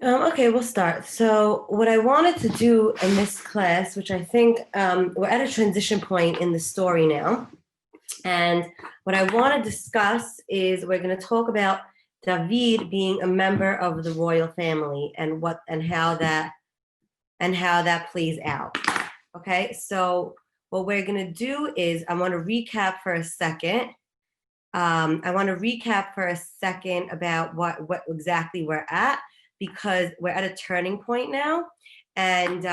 Okay, we'll start. So what I wanted to do in this class, which I think we're at a transition point in the story now, and what I want to discuss is we're going to talk about David being a member of the royal family and how that plays out. Okay, so what we're going to do is I want to recap for a second. About what exactly we're at, because we're at a turning point now. And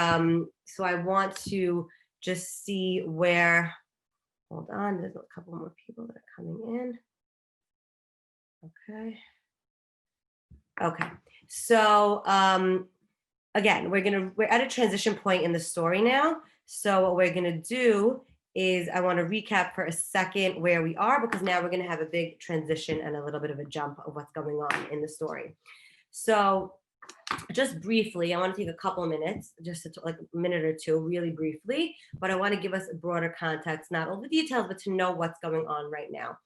so I want to just see where, hold on, there's a couple more people that are coming in. Okay. So again, we're at a transition point in the story now. So what we're gonna do is I want to recap for a second where we are, because now we're going to have a big transition and a little bit of a jump of what's going on in the story. So just briefly, I want to take a couple of minutes, just like a minute or two, really briefly, but I want to give us a broader context, not all the details, but to know what's going on right now.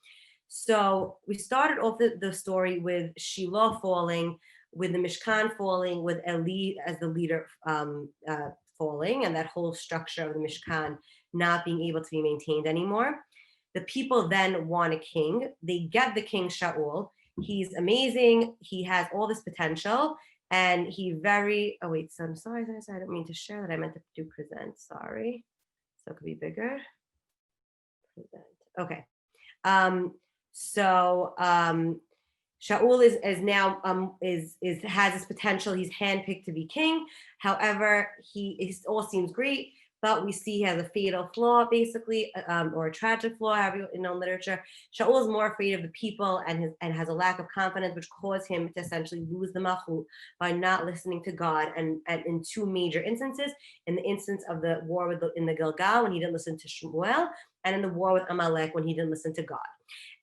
So we started off the story with Shiloh falling, with the Mishkan falling, with Eli as the leader falling, and that whole structure of the Mishkan not being able to be maintained anymore. The people then want a king. They get the king Shaul. He's amazing. He has all this potential. And he so I'm sorry, I don't mean to share that. I meant to do present, sorry. So it could be bigger. Present, okay. Shaul has his potential. He's handpicked to be king. However, it all seems great, but we see he has a fatal flaw, basically, or a tragic flaw, however you know in literature. Shaul is more afraid of the people and has a lack of confidence, which caused him to essentially lose the malchut by not listening to God. And in two major instances, in the instance of the war in the Gilgal, when he didn't listen to Shemuel, and in the war with Amalek, when he didn't listen to God.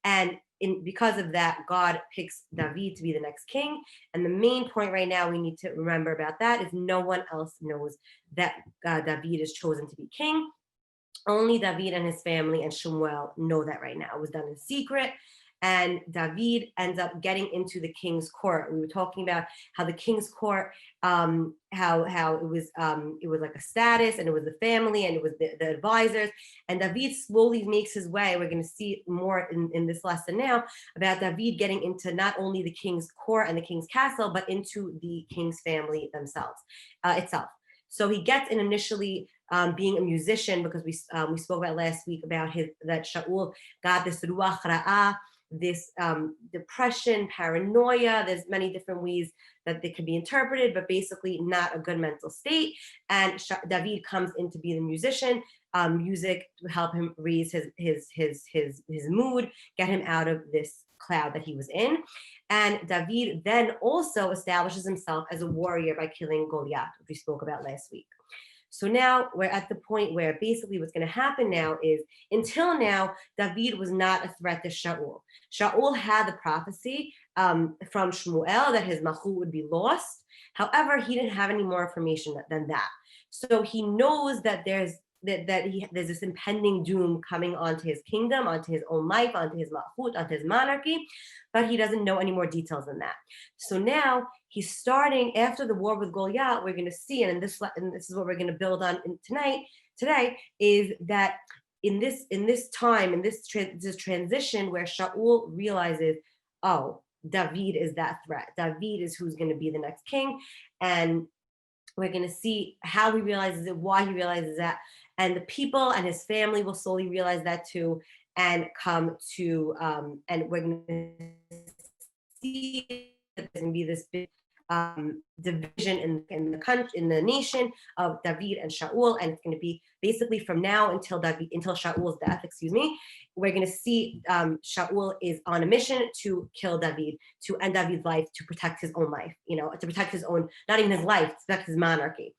And because of that, God picks David to be the next king. And the main point right now we need to remember about that is no one else knows that David is chosen to be king. Only David and his family and Shemuel know that right now. It was done in secret. And David ends up getting into the king's court. We were talking about how the king's court, how it was like a status, and it was the family, and it was the advisors. And David slowly makes his way. We're going to see more in this lesson now about David getting into not only the king's court and the king's castle, but into the king's family itself. So he gets in initially being a musician, because we spoke about last week about that Shaul got this ruach ra'ah, this depression, paranoia. There's many different ways that they can be interpreted, but basically not a good mental state. And David comes in to be the musician. Music to help him raise his mood, get him out of this cloud that he was in. And David then also establishes himself as a warrior by killing Goliath, which we spoke about last week. So now we're at the point where basically what's going to happen now is, until now, David was not a threat to Shaul. Shaul had the prophecy from Shemuel that his malchut would be lost. However, he didn't have any more information than that. So he knows that there's this impending doom coming onto his kingdom, onto his own life, onto his malchut, onto his monarchy, but he doesn't know any more details than that. So now he's starting, after the war with Goliath, we're going to see, and this is what we're going to build on today, is that in this transition where Shaul realizes, oh, David is that threat. David is who's going to be the next king. And we're going to see how he realizes it, why he realizes that, and the people and his family will slowly realize that too, and come to, and we're going to see that there's going to be this big division in the country, in the nation of David and Shaul, and it's going to be basically from now until Shaul's death. We're going to see Shaul is on a mission to kill David, to end David's life, to protect his own life, to protect his own, not even his life, to protect his monarchy.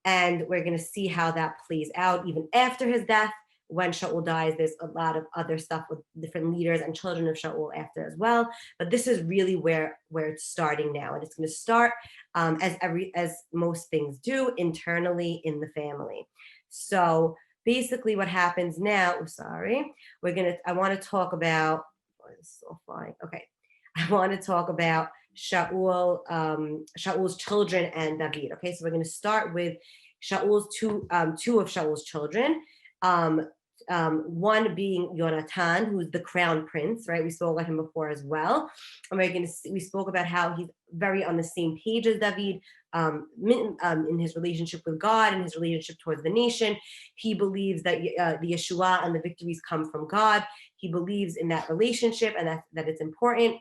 And we're going to see how that plays out even after his death. When Shaul dies, there's a lot of other stuff with different leaders and children of Shaul after as well. But this is really where it's starting now. And it's going to start as most things do, internally in the family. So basically what happens now, I want to talk about, oh, this is so fine. Okay. I want to talk about Shaul's children and David. Okay, so we're going to start with Shaul's two of Shaul's children. One being Yonatan, who's the crown prince, right? We spoke about him before as well. And we spoke about how he's very on the same page as David in his relationship with God and his relationship towards the nation. He believes that the Yeshua and the victories come from God. He believes in that relationship and that it's important.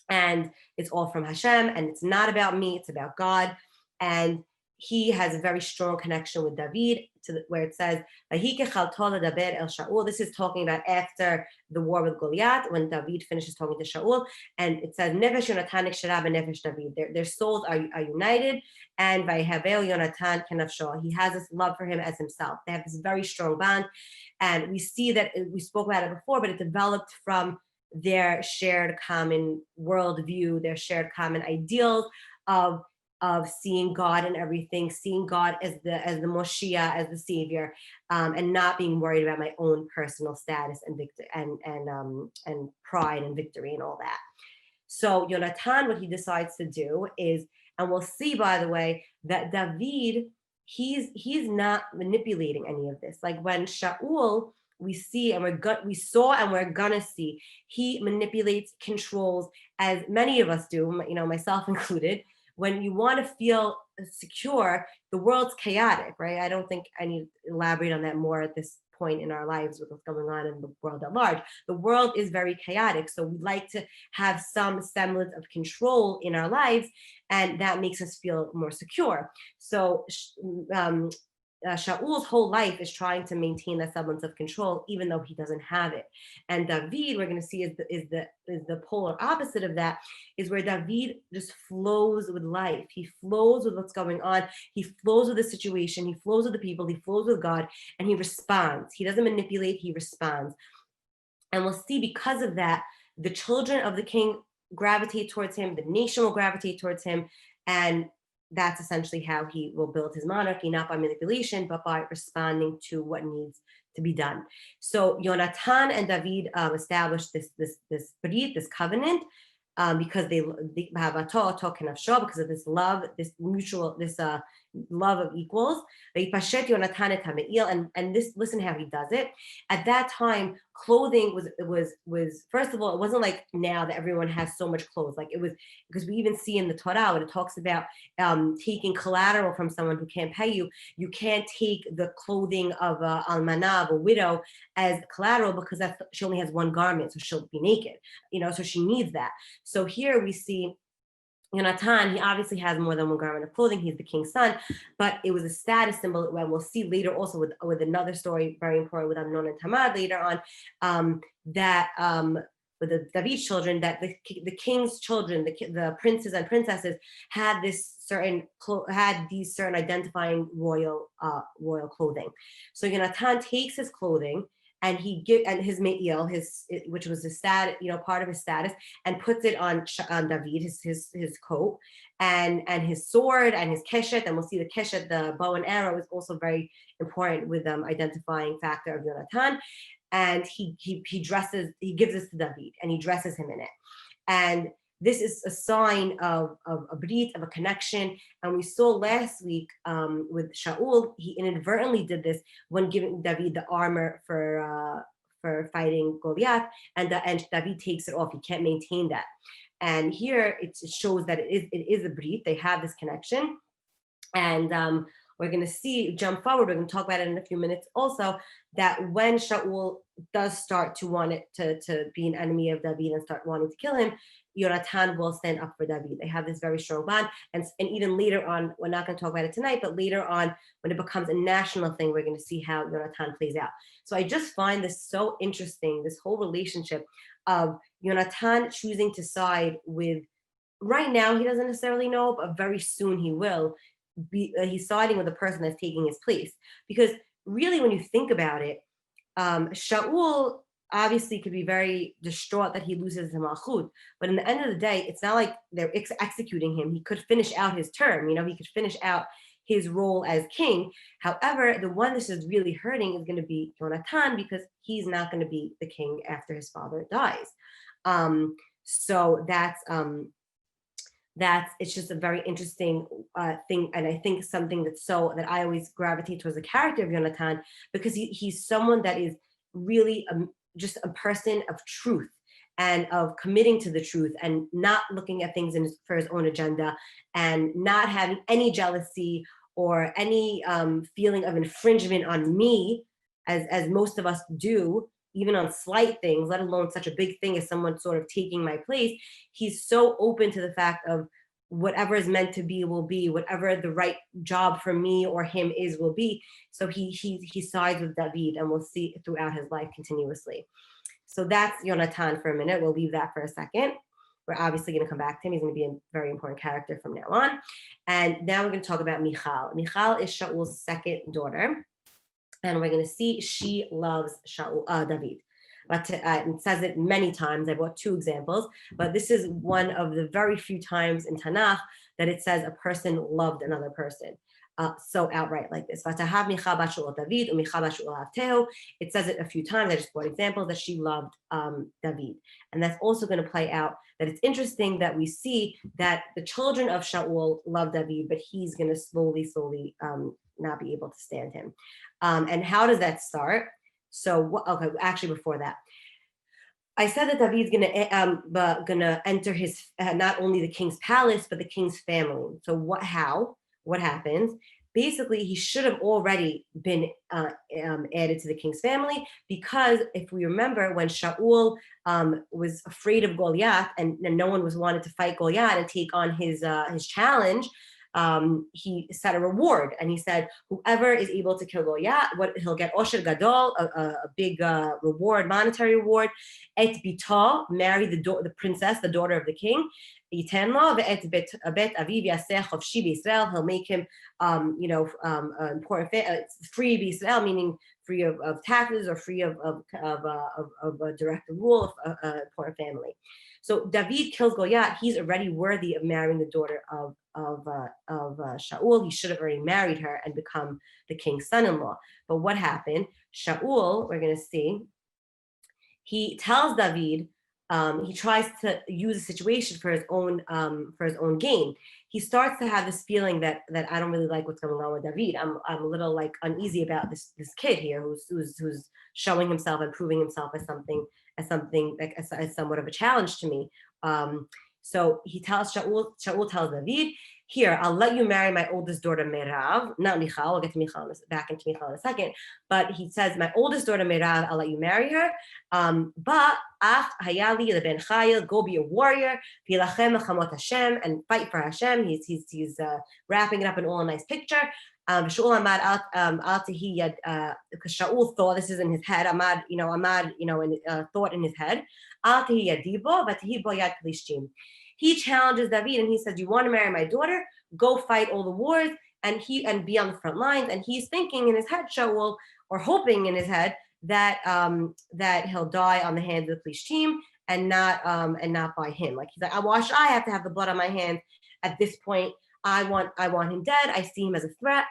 And it's all from Hashem, and it's not about me, it's about God. And he has a very strong connection with David, where it says, this is talking about after the war with Goliath, when David finishes talking to Shaul, and it says, their souls are united, and he has this love for him as himself. They have this very strong bond, and we see that, we spoke about it before, but it developed from their shared common worldview, their shared common ideals of seeing God in everything, seeing God as the Moshiach, as the Savior, and not being worried about my own personal status and pride and victory and all that. So Yonatan, what he decides to do is, and we'll see, by the way, that David, he's not manipulating any of this. Like when Shaul, we saw and we're gonna see, he manipulates, controls, as many of us do, myself included. When you want to feel secure, the world's chaotic, right? I don't think I need to elaborate on that more at this point in our lives with what's going on in the world at large. The world is very chaotic, so we like to have some semblance of control in our lives, and that makes us feel more secure. So Shaul's whole life is trying to maintain that semblance of control, even though he doesn't have it. And David, we're going to see, is the polar opposite of that, is where David just flows with life. He flows with what's going on. He flows with the situation. He flows with the people. He flows with God, and he responds. He doesn't manipulate. He responds. And we'll see, because of that, the children of the king gravitate towards him. The nation will gravitate towards him, and that's essentially how he will build his monarchy, not by manipulation, but by responding to what needs to be done. So Yonatan and David established this brit, this covenant, because they have because of this love, this mutual, this love of equals. And this, listen how he does it. At that time, clothing was first of all, it wasn't like now that everyone has so much clothes. Like it was, because we even see in the Torah when it talks about taking collateral from someone who can't pay you. You can't take the clothing of a almanah, a widow, as collateral, because she only has one garment, so she'll be naked. So she needs that. So here we see Yonatan, he obviously has more than one garment of clothing. He's the king's son, but it was a status symbol. Well, we'll see later also with another story, very important, with Amnon and Tamar later on, that with the David's children, that the king's children, the princes and princesses, had these certain identifying royal clothing. So Yonatan takes his clothing, and his me'il, which was his status, part of his status, and puts it on David, his coat, and his sword and his keshet. And we'll see the keshet, the bow and arrow, is also very important with identifying factor of Yonatan. And he gives this to David, and he dresses him in it. And this is a sign of a brit, of a connection. And we saw last week with Shaul, he inadvertently did this when giving David the armor for fighting Goliath, and David takes it off. He can't maintain that. And here it shows that it is a brit. They have this connection. And we're going to jump forward, we're going to talk about it in a few minutes also, that when Shaul does start to want it to be an enemy of David and start wanting to kill him, Yonatan will stand up for David. They have this very strong bond. And even later on, we're not going to talk about it tonight, but later on, when it becomes a national thing, we're going to see how Yonatan plays out. So I just find this so interesting, this whole relationship of Yonatan choosing to side with, right now, he doesn't necessarily know, but very soon he will. He's siding with the person that's taking his place. Because really, when you think about it, Shaul obviously could be very distraught that he loses the malchut, but in the end of the day, it's not like they're executing him. He could finish out his term, he could finish out his role as king. However, the one this is really hurting is going to be Yonatan, because he's not going to be the king after his father dies. So that's it's just a very interesting thing, and I think something that I always gravitate towards the character of Yonatan, because he's someone that is really just a person of truth and of committing to the truth and not looking at things for his own agenda, and not having any jealousy or any feeling of infringement on me, as most of us do, even on slight things, let alone such a big thing as someone sort of taking my place. He's so open to the fact of whatever is meant to be will be, whatever the right job for me or him is will be. So he sides with David, and we'll see throughout his life continuously. So that's Yonatan for a minute. We'll leave that for a second. We're obviously going to come back to him. He's going to be a very important character from now on. And now we're going to talk about Mikhail. Mikhail is Shaul's second daughter. And we're going to see she loves David. But it says it many times. I brought two examples, but this is one of the very few times in Tanakh that it says a person loved another person. So outright like this. It says it a few times. I just brought examples that she loved David. And that's also going to play out that it's interesting that we see that the children of Shaul love David, but he's going to slowly not be able to stand him. And how does that start? So, okay, actually before that, I said that David's gonna enter his not only the king's palace but the king's family. So what happens? Basically, he should have already been added to the king's family, because if we remember, when Shaul was afraid of Goliath, and no one was wanted to fight Goliath and take on his challenge, he set a reward, and he said, whoever is able to kill Goliath, he'll get Osher Gadol, a big reward, monetary reward. Et bito, marry the princess, the daughter of the king. Yiten lo ve'et bet aviv yaseh chofshi b'Yisrael. He'll make him, important, free b'Yisrael, meaning free of taxes or free of direct rule of important family. So David kills Goliath. He's already worthy of marrying the daughter of Shaul. He should have already married her and become the king's son-in-law. But what happened? Shaul, we're going to see, he tells David, he tries to use a situation for his own gain. He starts to have this feeling that I don't really like what's going on with David. I'm a little like uneasy about this kid here who's showing himself and proving himself as somewhat of a challenge to me. So he tells Shaul tells David, here, I'll let you marry my oldest daughter, Merav, not Mikhail. We'll get to back into Mikhail in a second. But he says, my oldest daughter, Merav, I'll let you marry her. But Ach Hayali the Ben Chayil, go be a warrior, Vilachem Chamot Hashem, and fight for Hashem. He's wrapping it up in all a nice picture. Shaul Amad al Tehi Yad, because Shaul thought, this is in his head. Amad, thought in his head. Al Tehi Yadibo, but Tehi Bo Yad Plishtim. He challenges David and he says, you want to marry my daughter? Go fight all the wars and be on the front lines. And he's thinking in his head, Shaul, or hoping in his head that he'll die on the hands of the Plishtim and not by him. Like he's like, why should I have to have the blood on my hands at this point? I want him dead. I see him as a threat.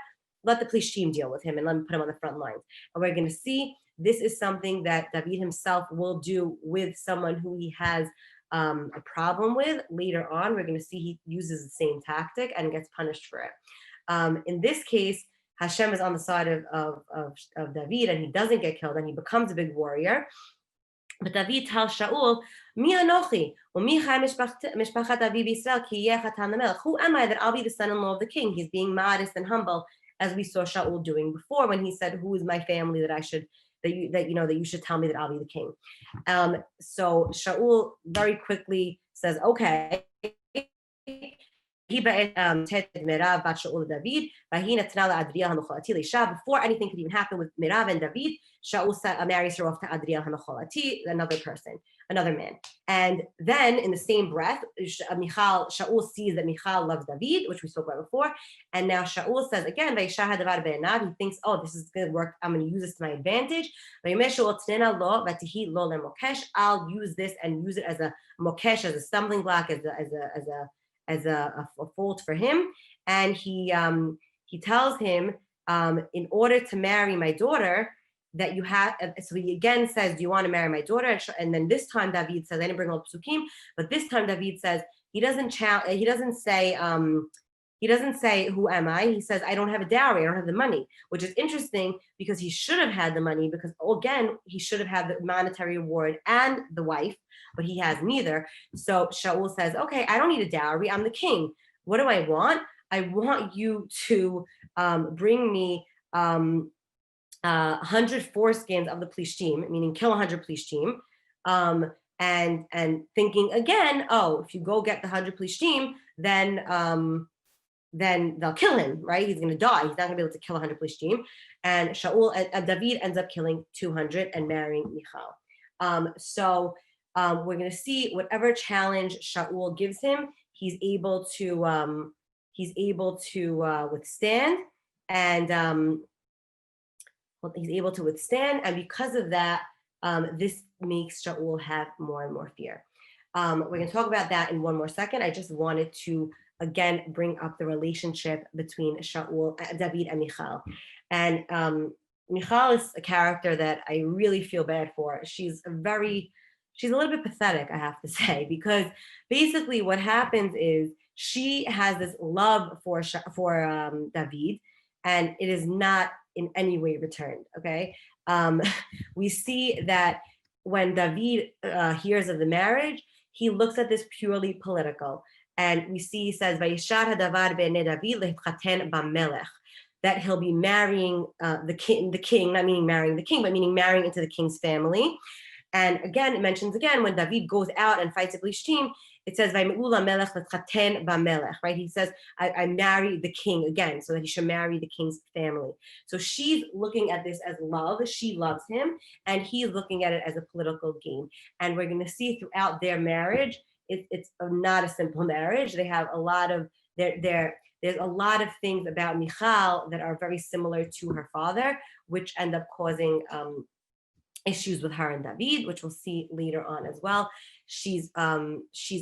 Let the Plishtim deal with him and let me put him on the front lines. And we're going to see this is something that David himself will do with someone who he has a problem with later on. We're going to see he uses the same tactic and gets punished for it. In this case, Hashem is on the side of David, and he doesn't get killed, and he becomes a big warrior. But David tells Shaul, Mi anochi, u'michai mishpachat avi b'Yisrael ki yeh chatam lemelech. Who am I that I'll be the son-in-law of the king? He's being modest and humble, as we saw Shaul doing before when he said, who is my family that you should tell me that I'll be the king. So Shaul very quickly says, okay. Before anything could even happen with Merav and David, Shaul marries her off to Adriel HaMecholati, another man. And then in the same breath, Shaul sees that Mikhail loves David, which we spoke about before. And now Shaul says again, he thinks, oh, this is going to work. I'm going to use this to my advantage. I'll use this and use it as a mokesh, as a stumbling block, as a fault for him. And he tells him, in order to marry my daughter, that you have, so he again says, do you want to marry my daughter? And then this time David says, I didn't bring all the psukim, but this time David says, He doesn't say, who am I? He says, I don't have a dowry. I don't have the money, which is interesting because he should have had the money because, again, he should have had the monetary reward and the wife, but he has neither. So Shaul says, okay, I don't need a dowry. I'm the king. What do I want? I want you to bring me 100 foreskins of the plishtim, meaning kill 100 plishtim. And thinking again, oh, if you go get the 100 plishtim, then they'll kill him, right? He's going to die. He's not going to be able to kill 100 plishtim. And David ends up killing 200 and marrying Michal. So we're going to see whatever challenge Shaul gives him, he's able to withstand, and he's able to withstand. And because of that, this makes Shaul have more and more fear. We're going to talk about that in one more second. I just wanted to again bring up the relationship between David and Mikhail. And Mikhail is a character that I really feel bad for. She's a little bit pathetic, I have to say, because basically what happens is she has this love for David, and it is not in any way returned. Okay, we see that when David hears of the marriage, he looks at this purely political. And we see, he says, that he'll be marrying the king, not meaning marrying the king, but meaning marrying into the king's family. And again, it mentions again, when David goes out and fights a Plishtim, it says, right? He says, I marry the king again, so that he should marry the king's family. So she's looking at this as love. She loves him, and he's looking at it as a political game. And we're going to see throughout their marriage, it's not a simple marriage. They have a lot of there's a lot of things about Michal that are very similar to her father, which end up causing issues with her and David, which we'll see later on as well. She's a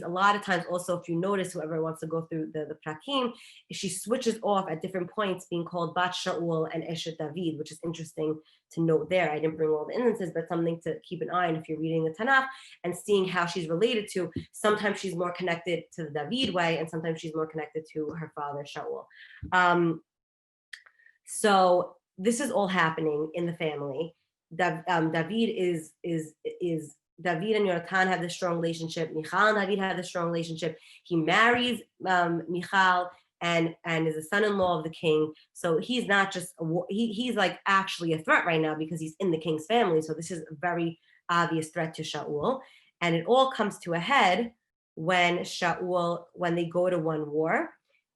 lot of times also, if you notice, whoever wants to go through the prakim, she switches off at different points being called Bat Shaul and Eshet David, which is interesting to note there. I didn't bring all the instances, but something to keep an eye on if you're reading the Tanakh and seeing how she's related to. Sometimes she's more connected to the David way, and sometimes she's more connected to her father Shaul. So this is all happening in the family. David David and Yonatan have this strong relationship. Michal and David have this strong relationship. He marries Michal and is a son-in-law of the king. So he's not just he's like actually a threat right now because he's in the king's family. So this is a very obvious threat to Shaul. And it all comes to a head when they go to one war.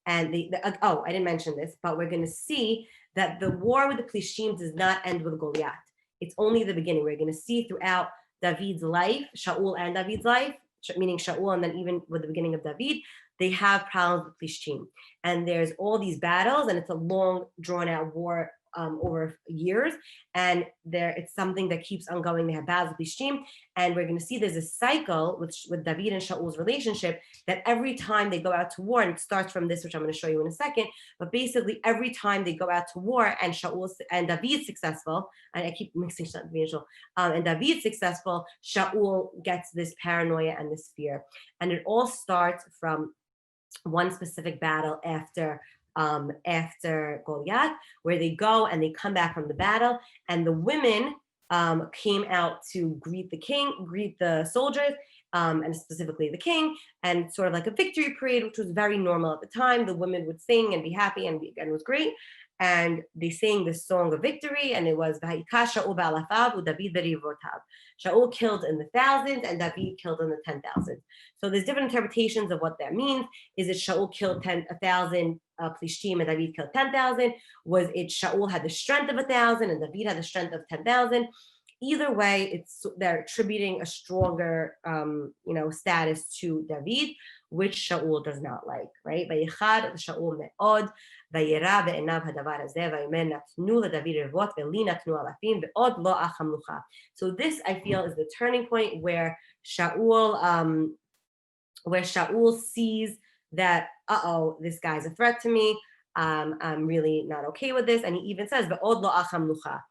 And I didn't mention this, but we're going to see that the war with the Plishtim does not end with Goliath. It's only the beginning. We're going to see throughout David's life, Shaul and David's life, meaning Shaul and then even with the beginning of David, they have problems with Plishtim. And there's all these battles, and it's a long, drawn-out war over years. And it's something that keeps on going. They have battles with Plishtim. And we're going to see there's a cycle with David and Shaul's relationship that every time they go out to war, and it starts from this, which I'm going to show you in a second, but basically every time they go out to war and Shaul and David's successful, and I keep mixing and David's successful, Shaul gets this paranoia and this fear. And it all starts from one specific battle after Goliath, where they go and they come back from the battle, and the women came out to greet the soldiers, and specifically the king, and sort of like a victory parade, which was very normal at the time. The women would sing and be happy, and it was great. And they sang this song of victory, and it was Shaul killed in the thousands, and David killed in the 10,000. So there's different interpretations of what that means. Is it Shaul killed 1,000 Plishtim and David killed 10,000? Was it Shaul had the strength of 1,000 and David had the strength of 10,000? Either way, they're attributing a stronger, status to David, which Shaul does not like, right? Vayichad Shaul me'od, vayira be'enav hadavar hazeh, vayimer natnu leDavid revot, ve'li natnu alafim, ve'od lo achamlucha. So this, I feel, is the turning point where Shaul sees that, this guy's a threat to me. I'm really not okay with this, and he even says, ve'od lo achamlucha.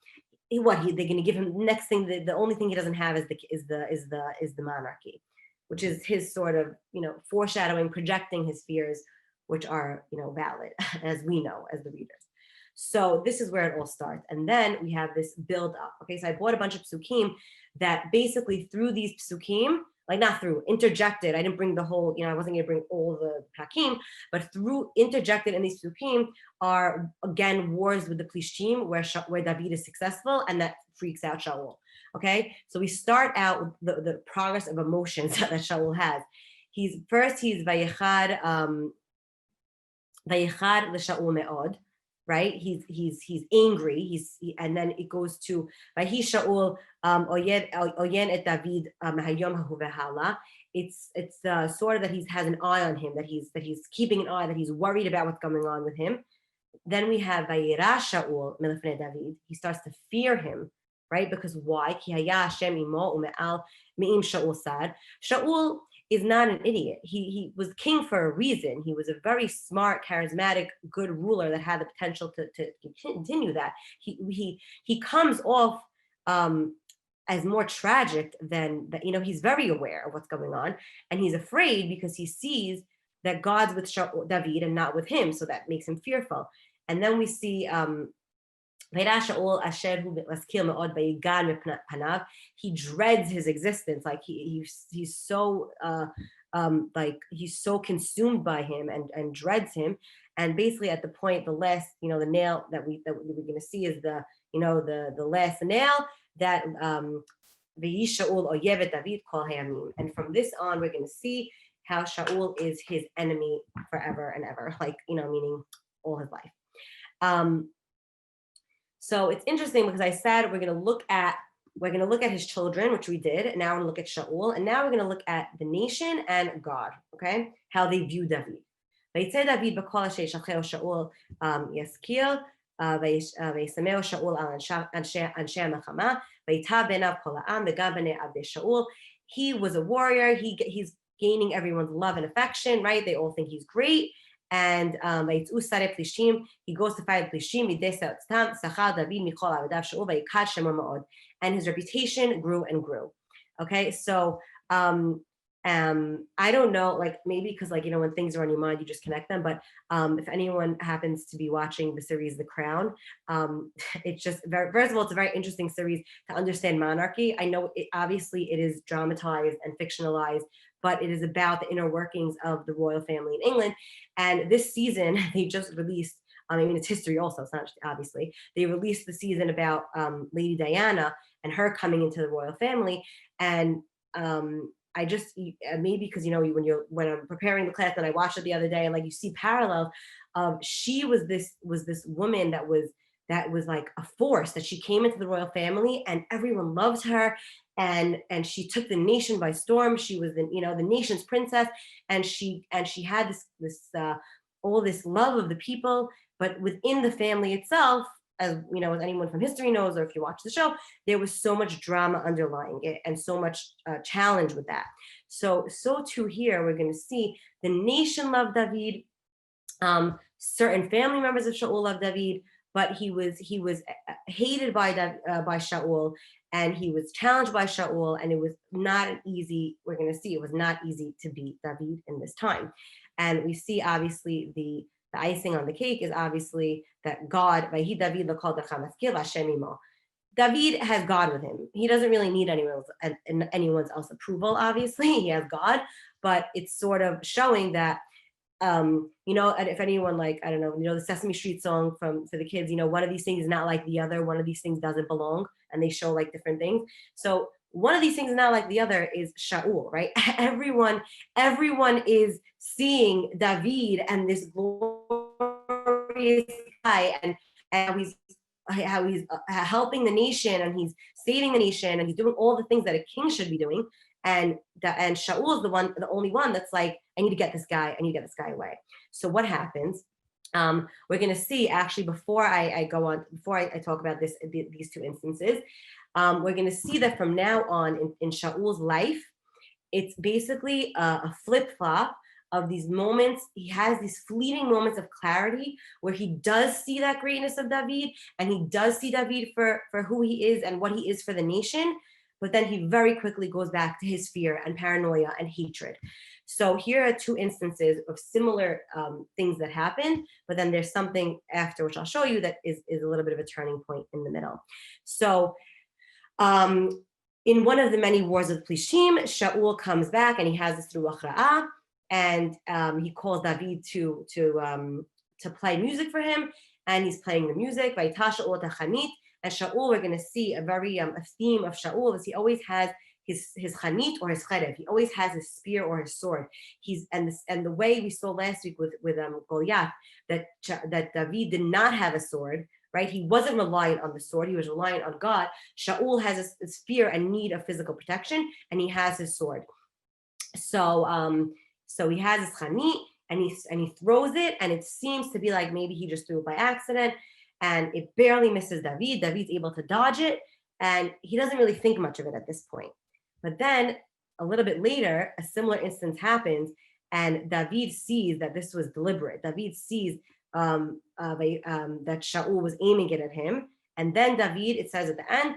They're going to give him the next thing. The only thing he doesn't have is the monarchy. which is his sort of, foreshadowing, projecting his fears, which are, valid, as we know, as the readers. So this is where it all starts. And then we have this build up. Okay, so I bought a bunch of psukim that basically through these psukim, like not through, interjected. I didn't bring the whole, I wasn't going to bring all the hakim, but through interjected in these psukim are, again, wars with the Plishtim where David is successful, and that freaks out Shaul. Okay, so we start out with the progress of emotions that Shaul has. He's Vayichad l'Shaul me'od, right? He's angry. And then it goes to Vayi Shaul oyen et David mahayom hahu v'hala. It's sort of that he has an eye on him, that he's keeping an eye, that he's worried about what's going on with him. Then we have Vayira Shaul milifnei David. He starts to fear him, right? Because why? Ki haya Hashem imo ume'al me'im Shaul sad. Shaul is not an idiot. He was king for a reason. He was a very smart, charismatic, good ruler that had the potential to continue that. He comes off as more tragic than that. He's very aware of what's going on, and he's afraid because he sees that God's with David and not with him, so that makes him fearful. And then we see he dreads his existence, like he's so he's so consumed by him and dreads him. And basically at the point, the last, the nail that we're going to see is the last nail that and from this on we're going to see how Shaul is his enemy forever and ever, meaning all his life. So it's interesting because I said we're going to look at his children, which we did, and now we're going to look at Shaul, and now we're going to look at the nation and God, okay? How they view David. ויצא דוד בכל אשר ישלחהו שאול יזכיר, וישמהו שאול על אנשי המלחמה, ויטע בעיניו כל העם וגם בעיני עבדי שאול. He was a warrior. He's gaining everyone's love and affection, right? They all think he's great. And he goes to fight Plishtim, and his reputation grew and grew. Okay, so I don't know, maybe because when things are on your mind, you just connect them. But if anyone happens to be watching the series The Crown, it's just first of all, it's a very interesting series to understand monarchy. I know obviously it is dramatized and fictionalized, but it is about the inner workings of the royal family in England. And this season, they just released, it's history also, it's not obviously, they released the season about Lady Diana and her coming into the royal family. And I just, maybe because, when I'm preparing the class and I watched it the other day and you see parallels, she was this woman that was like a force, that she came into the royal family and everyone loved her. And she took the nation by storm. She was the nation's princess, and she had this all this love of the people. But within the family itself, as as anyone from history knows, or if you watch the show, there was so much drama underlying it and so much challenge with that. So too here we're going to see the nation loved David. Certain family members of Shaul loved David, but he was hated by Shaul. And he was challenged by Shaul, and it was not easy. We're going to see it was not easy to beat David in this time. And we see obviously the icing on the cake is obviously that God, David has God with him. He doesn't really need anyone's else approval. Obviously, he has God, but it's sort of showing that. And if anyone I don't know, the Sesame Street song for the kids, one of these things is not like the other, one of these things doesn't belong, and they show different things. So one of these things is not like the other is Shaul, right? Everyone is seeing David and this glorious guy, and how he's helping the nation, and he's saving the nation, and he's doing all the things that a king should be doing. And Shaul is the only one that's like, I need to get this guy away. So what happens? We're going to see, actually, before I go on, before I talk about these two instances, we're going to see that from now on in Shaul's life, it's basically a flip-flop of these moments. He has these fleeting moments of clarity where he does see that greatness of David, and he does see David for who he is and what he is for the nation. but then he very quickly goes back to his fear and paranoia and hatred. So here are two instances of similar things that happen, but then there's something after, which I'll show you, that is a little bit of a turning point in the middle. So in one of the many wars of Plishtim, Shaul comes back and he has this through Achra'ah, and he calls David to play music for him, and he's playing the music by Shaul Tachanit. And Shaul, we're going to see a theme of Shaul is he always has his chanit or his cherev. He always has his spear or his sword. And the way we saw last week with Goliath, that David did not have a sword, right? He wasn't reliant on the sword. He was reliant on God. Shaul has this fear and need of physical protection, and he has his sword. So he has his chanit, and he throws it, and it seems to be like maybe he just threw it by accident, and it barely misses David. David's able to dodge it, and he doesn't really think much of it at this point. But then a little bit later, a similar instance happens, and David sees that this was deliberate. David sees that Shaul was aiming it at him, and then David, it says at the end,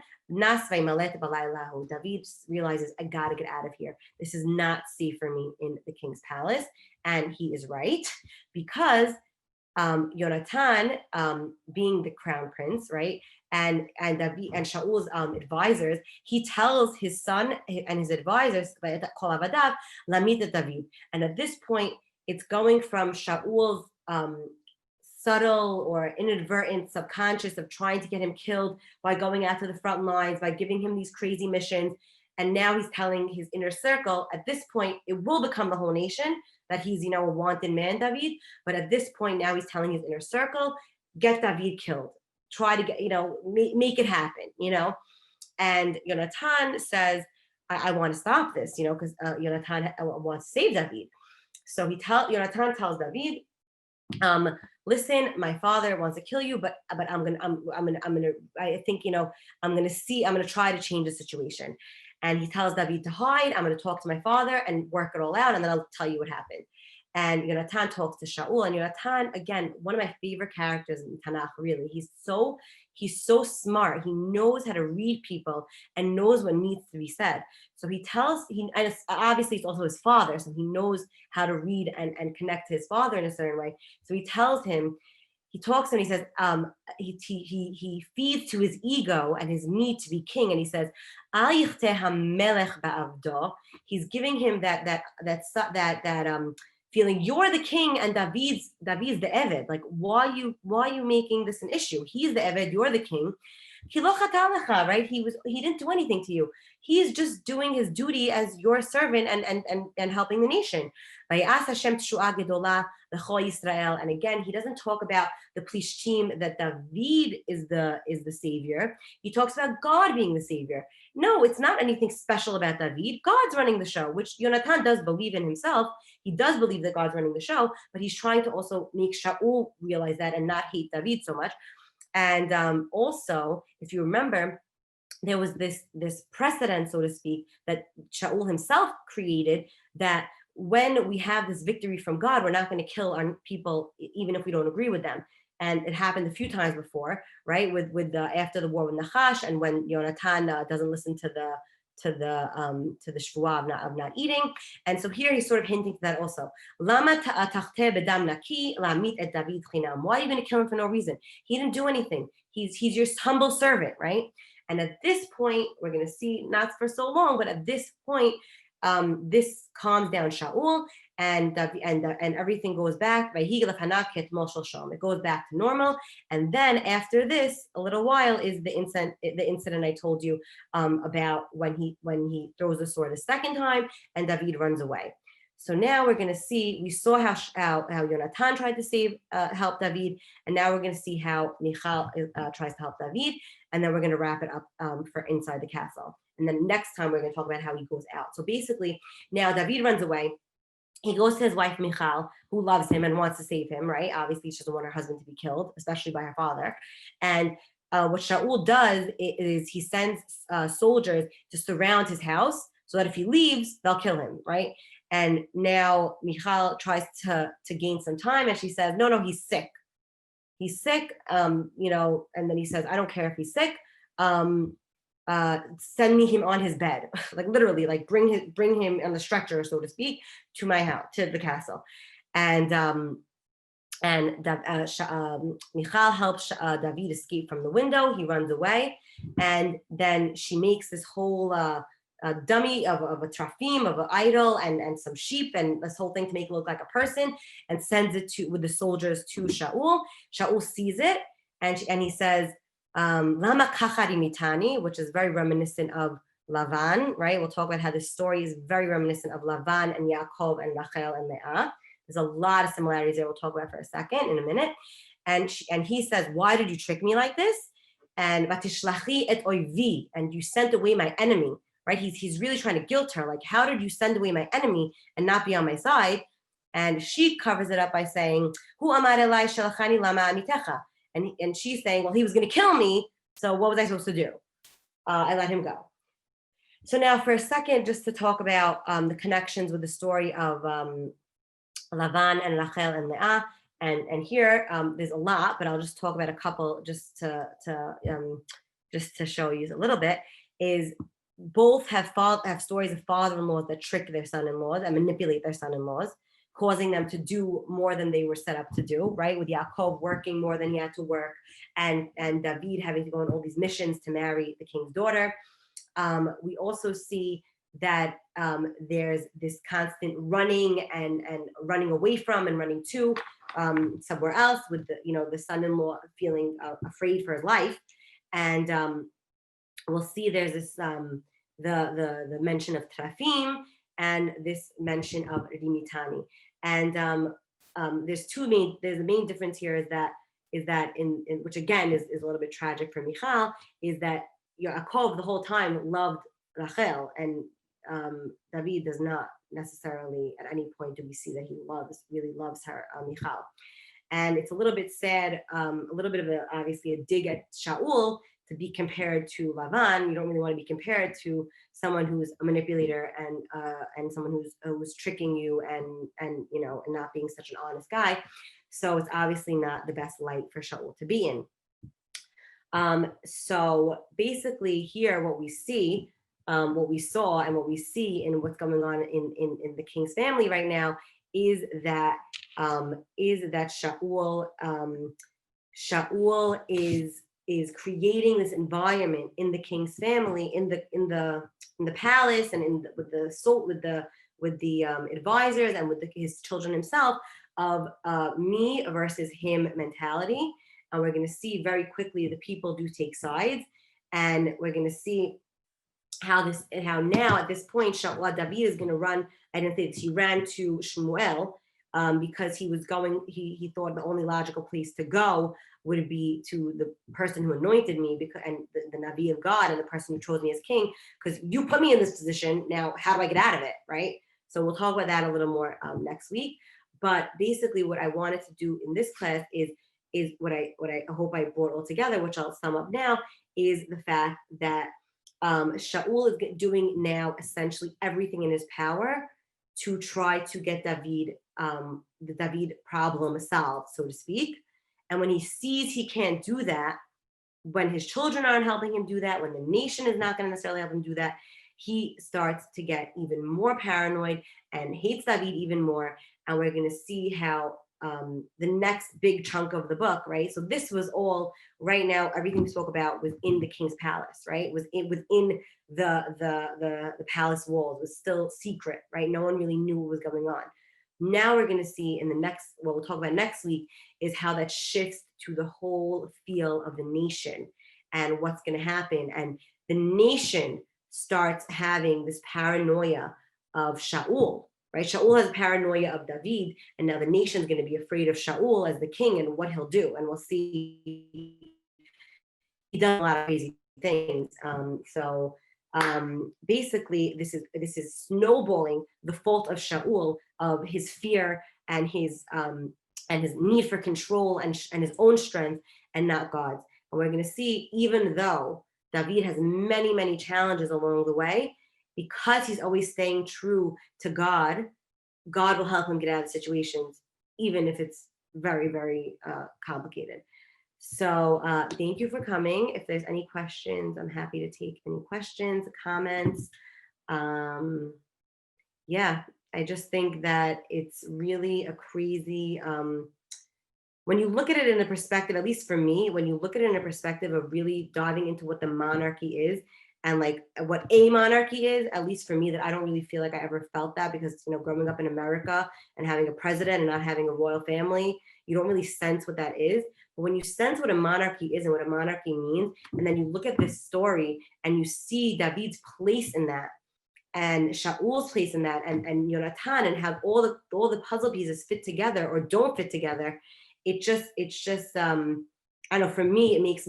David realizes, I gotta get out of here. This is not safe for me in the king's palace. And he is right, because Yonatan, being the crown prince, right, and David and Shaul's advisors, he tells his son and his advisors, David. And at this point, it's going from Shaul's subtle or inadvertent subconscious of trying to get him killed by going out to the front lines, by giving him these crazy missions. And now he's telling his inner circle. At this point, it will become the whole nation that he's, a wanted man, David. But at this point, now he's telling his inner circle, get David killed. Try to get, make it happen, And Yonatan says, I want to stop this, because Yonatan wants to save David. So Yonatan tells David, listen, my father wants to kill you, but I'm gonna try to change the situation. And he tells David to hide. I'm going to talk to my father and work it all out, and then I'll tell you what happened. And Yonatan talks to Shaul, and Yonatan, again, one of my favorite characters in Tanakh, really. He's so smart. He knows how to read people and knows what needs to be said. So and obviously it's also his father, so he knows how to read and connect to his father in a certain way. So he tells him, he talks and he says, he feeds to his ego and his need to be king, and he says, he's giving him that feeling, you're the king and David's the Eved. Like, why are you making this an issue? He's the Eved, you're the king. Right? He didn't do anything to you. He's just doing his duty as your servant and helping the nation. And again, he doesn't talk about the Plishtim, that David is the savior. He talks about God being the savior. No, it's not anything special about David. God's running the show, which Yonatan does believe in himself. He does believe that God's running the show, but he's trying to also make Shaul realize that and not hate David so much. And also, if you remember, there was this precedent, so to speak, that Shaul himself created, that when we have this victory from God, we're not going to kill our people, even if we don't agree with them. And it happened a few times before, right? With after the war with Nachash, and when Yonatan doesn't listen to the shvuah of not eating. And so here he's sort of hinting to that also. Why are you going to kill him for no reason? He didn't do anything. He's your humble servant, right? And at this point, we're going to see, not for so long, but at this point, this calms down Shaul, and everything goes back. It goes back to normal. And then after this, a little while, is the incident I told you about when he throws the sword a second time and David runs away. So now we're going to see, we saw how Yonatan tried to help David, and now we're going to see how Mikhail tries to help David, and then we're going to wrap it up for inside the castle. And then next time we're going to talk about how he goes out. So basically, now David runs away. He goes to his wife Mikhail, who loves him and wants to save him, right? Obviously, she doesn't want her husband to be killed, especially by her father. And what Shaul does is he sends soldiers to surround his house so that if he leaves, they'll kill him, right? And now Mikhail tries to gain some time, and she says, no, he's sick. He's sick, and then he says, I don't care if he's sick. send me him on his bed, like literally, like bring him on the stretcher, so to speak, to my house, to the castle. And Michal helps David escape from the window. He runs away, and then she makes this whole dummy of a trafim, of an idol, and some sheep, and this whole thing to make it look like a person, and sends it with the soldiers to Shaul. Shaul sees it, and he says, Lama kachari mitani, which is very reminiscent of Lavan, right? We'll talk about how this story is very reminiscent of Lavan and Yaakov and Rachel and Leah. There's a lot of similarities there. We'll talk about for a second, in a minute. And he says, why did you trick me like this? And vatishlachi et oivi, and you sent away my enemy, right? He's really trying to guilt her, like, how did you send away my enemy and not be on my side? And she covers it up by saying, Hu amar elai shalachani lama amitecha. And she's saying, well, he was going to kill me, so what was I supposed to do? I let him go. So now for a second, just to talk about the connections with the story of Lavan and Rachel and Leah, and here there's a lot, but I'll just talk about a couple just to show you a little bit. Is both have stories of father-in-laws that trick their son-in-laws and manipulate their son-in-laws, causing them to do more than they were set up to do, right? With Yaakov working more than he had to work, and David having to go on all these missions to marry the king's daughter. We also see that there's this constant running and running away from and running to somewhere else, with the son-in-law feeling afraid for his life. And we'll see there's this the mention of trafim and this mention of rimitani. And there's the main difference here is that in which again is a little bit tragic for Mikhail, is that Yaakov the whole time loved Rachel, and David does not necessarily at any point do we see that he really loves her, Mikhail. And it's a little bit sad, a little bit of obviously a dig at Shaul to be compared to Lavan. You don't really want to be compared to someone who's a manipulator and someone who's tricking you and not being such an honest guy. So it's obviously not the best light for Shaul to be in. So basically here what we see, what we saw and what we see in what's going on in the king's family right now is that Shaul is creating this environment in the king's family, in the palace, and with the advisors and with his children himself, of me versus him mentality. And we're going to see very quickly the people do take sides, and we're going to see how now at this point David is going to run. I didn't say this. He ran to Shemuel because he thought the only logical place to go would be to the person who anointed me, and the Navi of God, and the person who chose me as king, because you put me in this position. Now, how do I get out of it, right? So we'll talk about that a little more next week. But basically what I wanted to do in this class is what I hope I brought all together, which I'll sum up now, is the fact that Shaul is doing now essentially everything in his power to try to get the David problem solved, so to speak. And when he sees he can't do that, when his children aren't helping him do that, when the nation is not going to necessarily help him do that, he starts to get even more paranoid and hates David even more. And we're going to see how the next big chunk of the book, right? So this was all right now, everything we spoke about was in the king's palace, right? Within the palace walls. It was still secret, right? No one really knew what was going on. Now we're going to see in the next, what we'll talk about next week, is how that shifts to the whole feel of the nation and what's going to happen. And the nation starts having this paranoia of Shaul, right? Shaul has paranoia of David, and now the nation's going to be afraid of Shaul as the king and what he'll do. And we'll see he does a lot of crazy things. Basically, this is snowballing the fault of Shaul, of his fear and his need for control and his own strength, and not God's. And we're going to see, even though David has many, many challenges along the way, because he's always staying true to God, God will help him get out of situations, even if it's very, very complicated. So thank you for coming. If there's any questions, I'm happy to take any questions, comments. Yeah, I just think that it's really a crazy, when you look at it in a perspective, at least for me, when you look at it in a perspective of really diving into what the monarchy is and like what a monarchy is, at least for me, that I don't really feel like I ever felt that because, growing up in America and having a president and not having a royal family, you don't really sense what that is. But when you sense what a monarchy is and what a monarchy means, and then you look at this story and you see David's place in that, and Shaul's place in that, and Yonatan, and how all the puzzle pieces fit together or don't fit together, it's just I don't know, for me it makes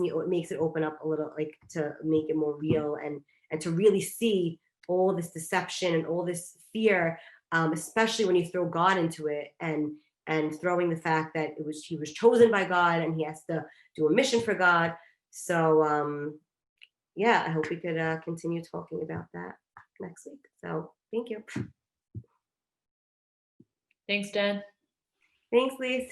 it open up a little, like, to make it more real and to really see all this deception and all this fear, especially when you throw God into it, and throwing the fact that he was chosen by God and he has to do a mission for God. So yeah, I hope we could continue talking about that next week. So thank you. Thanks, Jen. Thanks, Lise.